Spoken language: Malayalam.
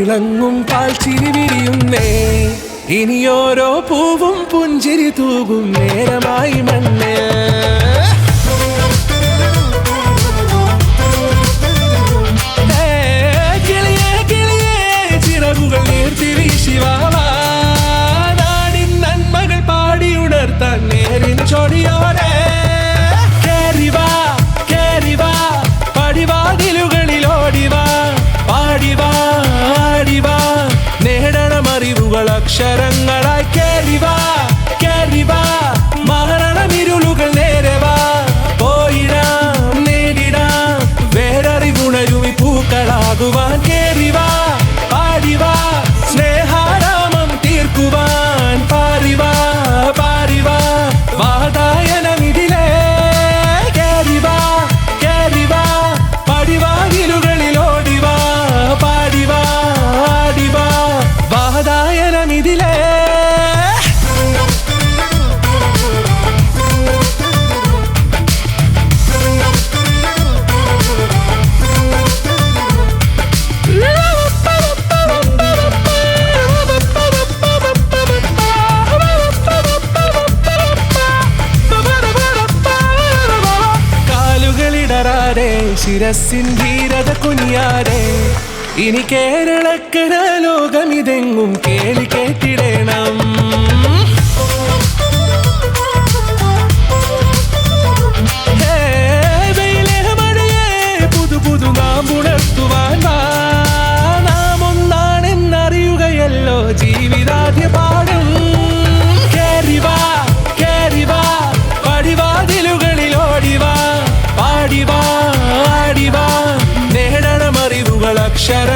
തിളങ്ങും പാൽച്ചിരി വിരിയുന്നേ ഇനിയോരോ പൂവും പുഞ്ചിരി തൂകും നേരമായി മണ്ണ് കിളിയേ കിളിയേ ചിറകുകൾ നീർത്തി വീശിവാവാ നാടിൻ നന്മകൾ പാടിയുണർത്താൻ നേരിൻ ചൊടിയോടെ കേറിവാ കേറിവാ പടിവാതിലുകളിൽ ഓടിവാ പാടിവാ ആടിവാ നേടണമറിവുകൾ അക്ഷരങ്ങളായി കേറിവാ കേറിവാ മരണമിരുളുകൾ നേരവാ പോയിടാം നേടിടാം വേററിവുണരുമി പൂക്കളാകുവാൻ കേറിവാ പാടിവാ സ്നേഹാരാമം തീർക്കുവാൻ പാറിവാ പാറിവാ വാതായനമിതിലേ കേറിവാ കേറിവാ പടിവാതിലുകളിൽ ഓടിവാ പാടിവാ ആടിവാ വാതായനമിതിലേ ശിരസിൻ ധീരത കുനിയാതെ ഇനി കേരളക്കര ലോകമിതെങ്ങും കേളി കേട്ടിടണം പുതു പുതു നാം ഉണർത്തുവാൻ നാം ഒന്നാണെന്നറിയുകയല്ലോ ജീവിതാദ്യ പാഠം കേറിവാ കേറിവാ പടിവാതിലുകളിൽ ഓടിവാ പാടിവാ ആടിവാ നേടണമറിവുകൾ അക്ഷര